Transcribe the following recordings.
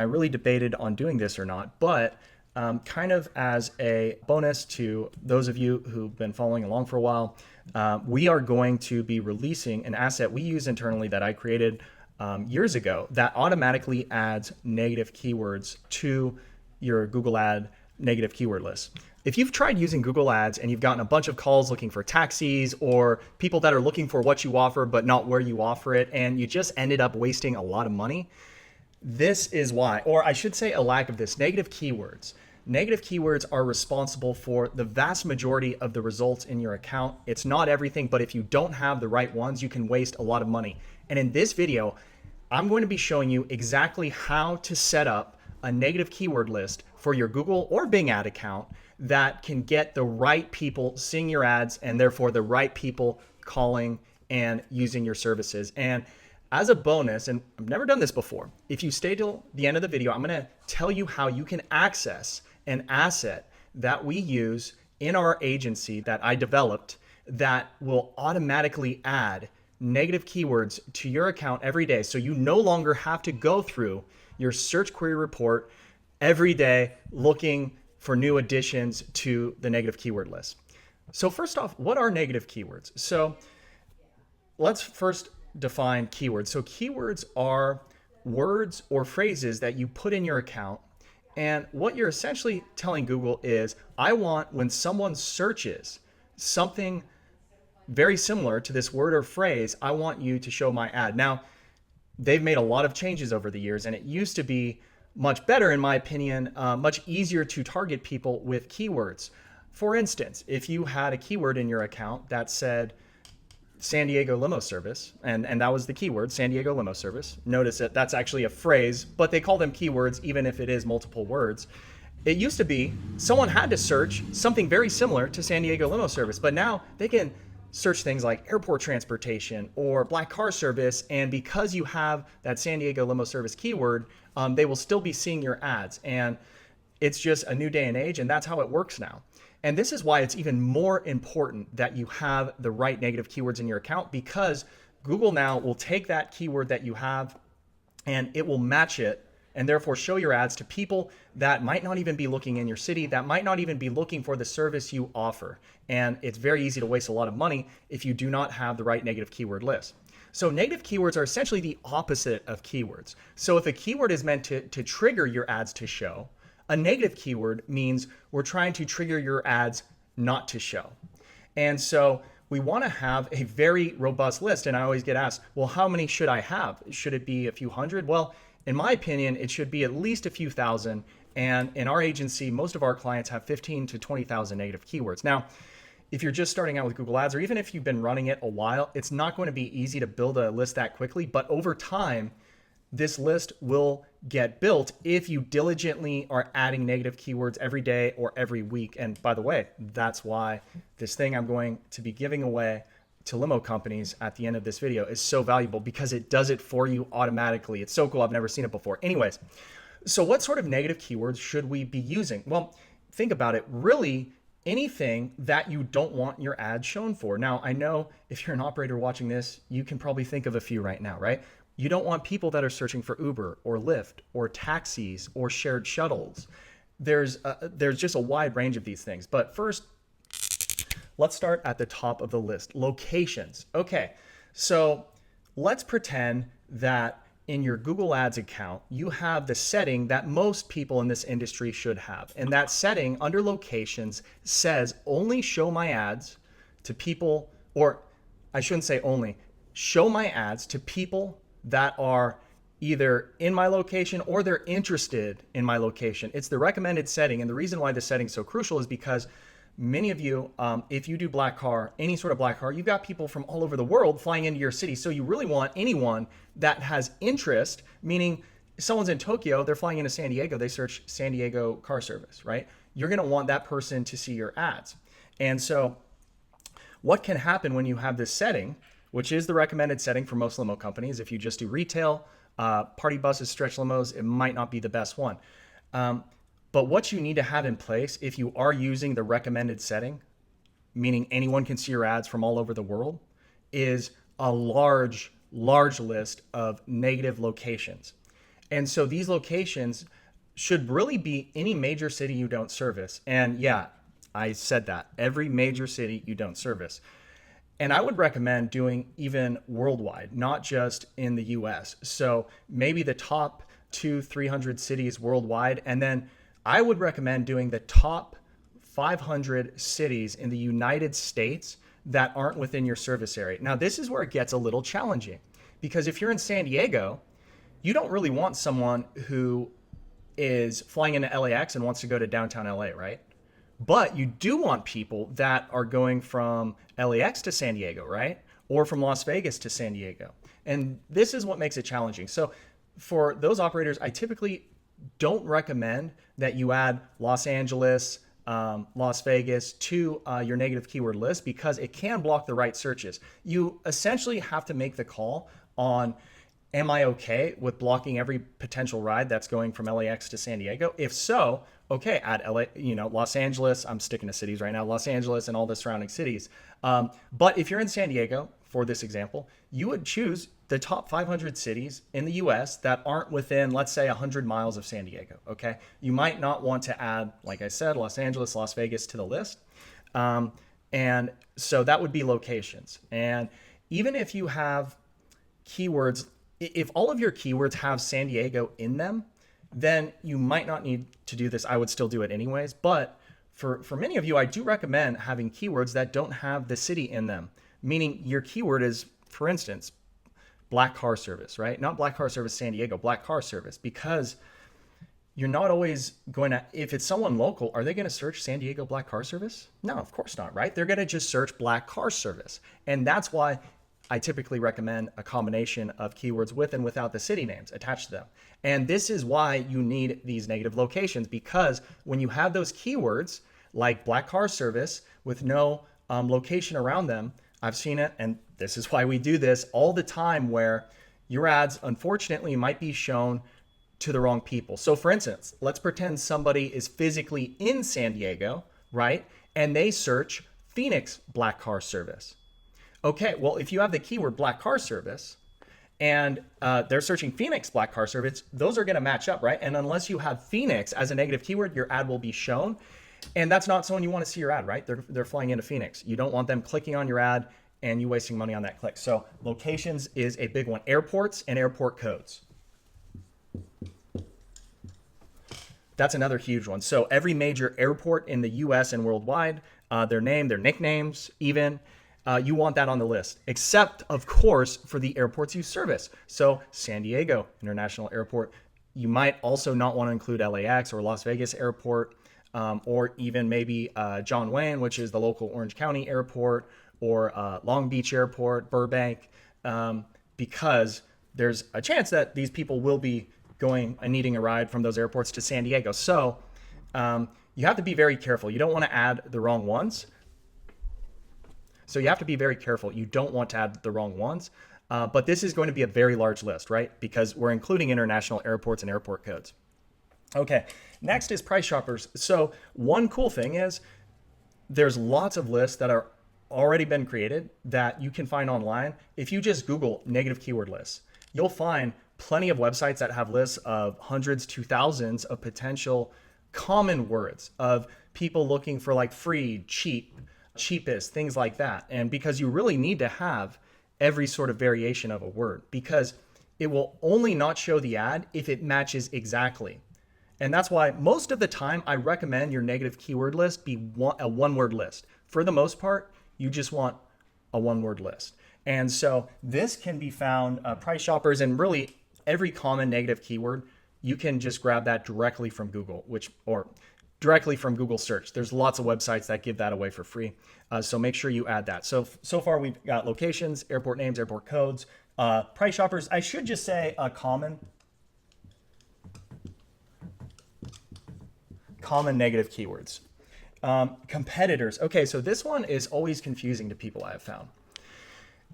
I really debated on doing this or not, but kind of as a bonus to those of you who've been following along for a while, we are going to be releasing an asset we use internally that I created years ago that automatically adds negative keywords to your Google Ad negative keyword list. If you've tried using Google Ads and you've gotten a bunch of calls looking for taxis or people that are looking for what you offer but not where you offer it, and you just ended up wasting a lot of money, this is why, or I should say a lack of this, negative keywords. Negative keywords are responsible for the vast majority of the results in your account. It's not everything, but if you don't have the right ones, you can waste a lot of money. And in this video, I'm going to be showing you exactly how to set up a negative keyword list for your Google or Bing ad account that can get the right people seeing your ads and therefore the right people calling and using your services. And as a bonus, and I've never done this before, if you stay till the end of the video, I'm going to tell you how you can access an asset that we use in our agency that I developed that will automatically add negative keywords to your account every day. So you no longer have to go through your search query report every day looking for new additions to the negative keyword list. So first off, what are negative keywords? So let's first define keywords. So keywords are words or phrases that you put in your account. And what you're essentially telling Google is, I want when someone searches something very similar to this word or phrase, I want you to show my ad. Now, they've made a lot of changes over the years, and it used to be much better, in my opinion, much easier to target people with keywords. For instance, if you had a keyword in your account that said San Diego Limo Service, and that was the keyword, San Diego Limo Service. Notice that that's actually a phrase, but they call them keywords even if it is multiple words. It used to be someone had to search something very similar to San Diego Limo Service, but now they can search things like airport transportation or black car service, and because you have that San Diego Limo Service keyword, they will still be seeing your ads. And it's just a new day and age, and that's how it works now. And this is why it's even more important that you have the right negative keywords in your account, because Google now will take that keyword that you have and it will match it and therefore show your ads to people that might not even be looking in your city, that might not even be looking for the service you offer. And it's very easy to waste a lot of money if you do not have the right negative keyword list. So negative keywords are essentially the opposite of keywords. So if a keyword is meant to trigger your ads to show, a negative keyword means we're trying to trigger your ads not to show. And so we want to have a very robust list. And I always get asked, well, how many should I have? Should it be a few hundred? Well, in my opinion, it should be at least a few thousand. And in our agency, most of our clients have 15 to 20,000 negative keywords. Now, if you're just starting out with Google Ads, or even if you've been running it a while, it's not going to be easy to build a list that quickly. But over time, this list will get built if you diligently are adding negative keywords every day or every week. And by the way, that's why this thing I'm going to be giving away to limo companies at the end of this video is so valuable, because it does it for you automatically. It's so cool. I've never seen it before. Anyways, so what sort of negative keywords should we be using? Well, think about it. Really, anything that you don't want your ad shown for. Now, I know if you're an operator watching this, you can probably think of a few right now, right? You don't want people that are searching for Uber or Lyft or taxis or shared shuttles. There's just a wide range of these things. But first, let's start at the top of the list, locations. Okay, so let's pretend that in your Google Ads account, you have the setting that most people in this industry should have. And that setting under locations says only show my ads to people, or I shouldn't say only, show my ads to people that are either in my location or they're interested in my location. It's the recommended setting. And the reason why this setting is so crucial is because many of you, if you do black car, any sort of black car, you've got people from all over the world flying into your city. So you really want anyone that has interest, meaning if someone's in Tokyo, they're flying into San Diego, they search San Diego car service, right? You're going to want that person to see your ads. And so what can happen when you have this setting, which is the recommended setting for most limo companies? If you just do retail, party buses, stretch limos, it might not be the best one. But what you need to have in place if you are using the recommended setting, meaning anyone can see your ads from all over the world, is a large list of negative locations. And so these locations should really be any major city you don't service. And yeah, I said that. Every major city you don't service. And I would recommend doing even worldwide, not just in the US. So maybe the top 300 cities worldwide. And then I would recommend doing the top 500 cities in the United States that aren't within your service area. Now, this is where it gets a little challenging because if you're in San Diego, you don't really want someone who is flying into LAX and wants to go to downtown LA, right? But you do want people that are going from LAX to San Diego, right? Or from Las Vegas to San Diego. And this is what makes it challenging. So for those operators, I typically don't recommend that you add Los Angeles, Las Vegas to your negative keyword list because it can block the right searches. You essentially have to make the call on, am I okay with blocking every potential ride that's going from LAX to San Diego? If so, okay, add LA, Los Angeles. I'm sticking to cities right now, Los Angeles and all the surrounding cities. But if you're in San Diego, for this example, you would choose the top 500 cities in the US that aren't within, let's say, 100 miles of San Diego, okay? You might not want to add, like I said, Los Angeles, Las Vegas to the list. And so that would be locations. And even if you have keywords, if all of your keywords have San Diego in them, then you might not need to do this. I would still do it anyways. But for many of you, I do recommend having keywords that don't have the city in them, meaning your keyword is, for instance, black car service, right? Not black car service San Diego, black car service, because you're not always going to, if it's someone local, are they going to search San Diego black car service? No, of course not, right? They're going to just search black car service. And that's why I typically recommend a combination of keywords with and without the city names attached to them. And this is why you need these negative locations, because when you have those keywords like black car service with no location around them, I've seen it, and this is why we do this all the time, where your ads, unfortunately, might be shown to the wrong people. So for instance, let's pretend somebody is physically in San Diego, right? And they search Phoenix black car service. Okay, well, if you have the keyword black car service and they're searching Phoenix black car service, those are going to match up, right? And unless you have Phoenix as a negative keyword, your ad will be shown. And that's not someone you want to see your ad, right? They're flying into Phoenix. You don't want them clicking on your ad and you wasting money on that click. So locations is a big one. Airports and airport codes. That's another huge one. So every major airport in the US and worldwide, their name, their nicknames, even, you want that on the list, except of course for the airports you service. So San Diego International Airport, you might also not want to include LAX or Las Vegas Airport, or even maybe John Wayne, which is the local Orange County airport, or Long Beach Airport, Burbank, because there's a chance that these people will be going and needing a ride from those airports to San Diego. So you have to be very careful. You don't want to add the wrong ones. So you have to be very careful. You don't want to add the wrong ones. But this is going to be a very large list, right? Because we're including international airports and airport codes. Okay, next is price shoppers. So one cool thing is there's lots of lists that are already been created that you can find online. If you just Google negative keyword lists, you'll find plenty of websites that have lists of hundreds to thousands of potential common words of people looking for like free, cheap, cheapest, things like that. And because you really need to have every sort of variation of a word, because it will only not show the ad if it matches exactly. And that's why most of the time I recommend your negative keyword list be a one-word list. For the most part, you just want a one-word list. And so this can be found, price shoppers, and really every common negative keyword, you can just grab that directly from Google, or directly from Google search. There's lots of websites that give that away for free. So make sure you add that. So far we've got locations, airport names, airport codes, price shoppers. I should just say common negative keywords. Competitors. Okay, so this one is always confusing to people, I have found,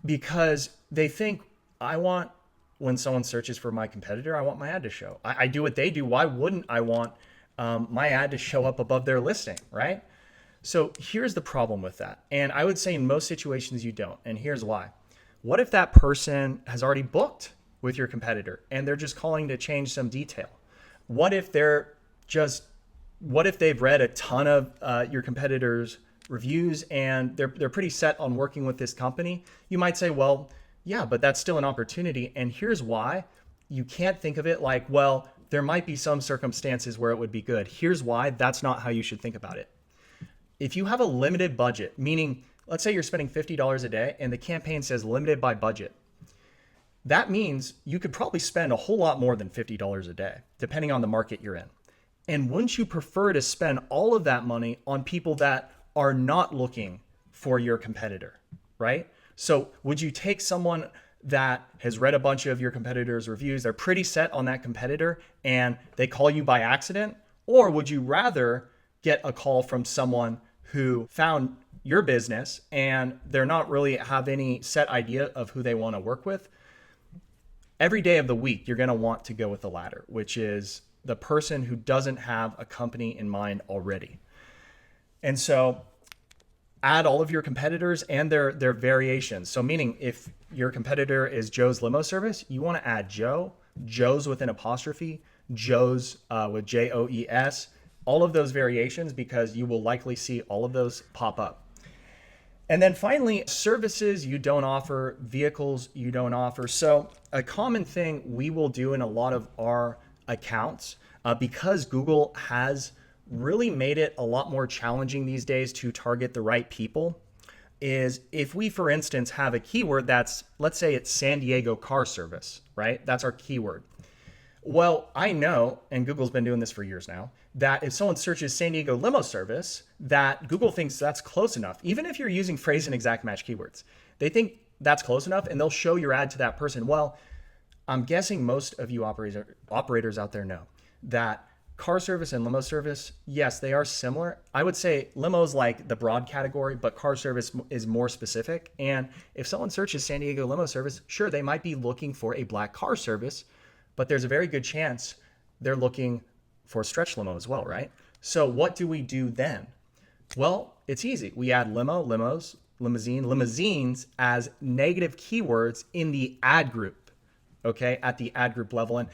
because they think when someone searches for my competitor, I want my ad to show. I do what they do. Why wouldn't I want my ad to show up above their listing, right? So here's the problem with that. And I would say in most situations you don't. And here's why. What if that person has already booked with your competitor and they're just calling to change some detail? What if they're just, what if they've read a ton of your competitors' reviews and they're pretty set on working with this company? You might say, well, yeah, but that's still an opportunity. And here's why. You can't think of it like, well, there might be some circumstances where it would be good. Here's why. That's not how you should think about it. If you have a limited budget, meaning let's say you're spending $50 a day and the campaign says limited by budget, that means you could probably spend a whole lot more than $50 a day, depending on the market you're in. And wouldn't you prefer to spend all of that money on people that are not looking for your competitor, right? So would you take someone that has read a bunch of your competitors' reviews, they're pretty set on that competitor, and they call you by accident? Or would you rather get a call from someone who found your business and they're not really have any set idea of who they want to work with? Every day of the week, you're going to want to go with the latter, which is the person who doesn't have a company in mind already. And so add all of your competitors and their variations. So meaning if your competitor is Joe's Limo Service, you want to add Joe, Joe's with an apostrophe, Joe's with Joes, all of those variations, because you will likely see all of those pop up. And then finally, services you don't offer, vehicles you don't offer. So a common thing we will do in a lot of our accounts, because Google has really made it a lot more challenging these days to target the right people, is if we, for instance, have a keyword that's, let's say it's San Diego car service, right? That's our keyword. Well, I know, and Google's been doing this for years now, that if someone searches San Diego limo service, that Google thinks that's close enough. Even if you're using phrase and exact match keywords, they think that's close enough and they'll show your ad to that person. Well, I'm guessing most of you operators out there know that car service and limo service, yes, they are similar. I would say limo is like the broad category, but car service is more specific. And if someone searches San Diego limo service, sure, they might be looking for a black car service, but there's a very good chance they're looking for stretch limo as well, right? So what do we do then? Well, it's easy. We add limo, limos, limousine, limousines as negative keywords in the ad group, okay, at the ad group level. And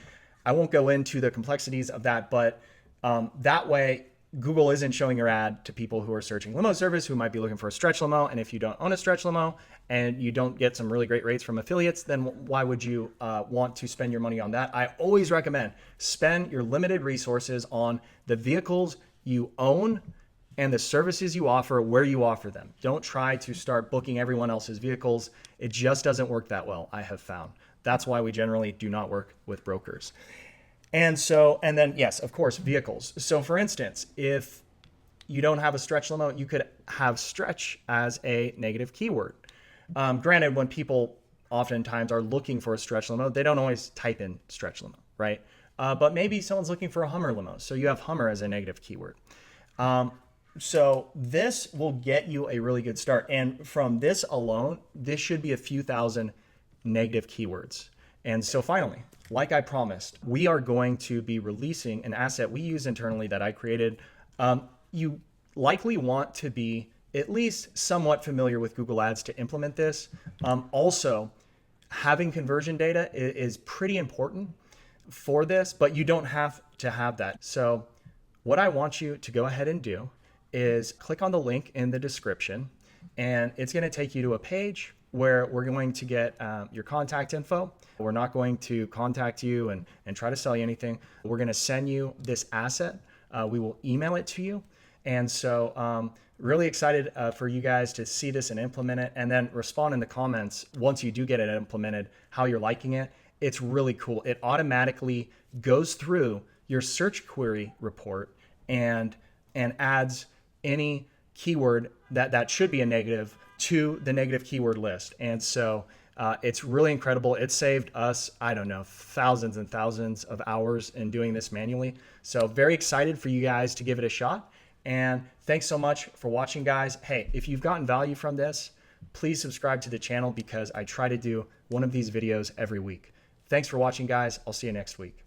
I won't go into the complexities of that, but that way Google isn't showing your ad to people who are searching limo service who might be looking for a stretch limo. And if you don't own a stretch limo and you don't get some really great rates from affiliates, then why would you want to spend your money on that? I always recommend spend your limited resources on the vehicles you own and the services you offer where you offer them. Don't try to start booking everyone else's vehicles. It just doesn't work that well, I have found. That's why we generally do not work with brokers. And then, yes, of course, vehicles. So for instance, if you don't have a stretch limo, you could have stretch as a negative keyword. Granted, when people oftentimes are looking for a stretch limo, they don't always type in stretch limo, right? But maybe someone's looking for a Hummer limo. So you have Hummer as a negative keyword. So this will get you a really good start. And from this alone, this should be a few thousand negative keywords. And so finally, like I promised, we are going to be releasing an asset we use internally that I created. You likely want to be at least somewhat familiar with Google Ads to implement this. Also, having conversion data is pretty important for this, but you don't have to have that. So what I want you to go ahead and do is click on the link in the description, and it's going to take you to a page where we're going to get your contact info. We're not going to contact you and try to sell you anything. We're going to send you this asset. We will email it to you. And so really excited for you guys to see this and implement it, and then respond in the comments once you do get it implemented, how you're liking it. It's really cool. It automatically goes through your search query report and adds any keyword that should be a negative to the negative keyword list. And so it's really incredible. It saved us, I don't know, thousands and thousands of hours in doing this manually. So very excited for you guys to give it a shot. And thanks so much for watching, guys. Hey, if you've gotten value from this, please subscribe to the channel because I try to do one of these videos every week. Thanks for watching, guys. I'll see you next week.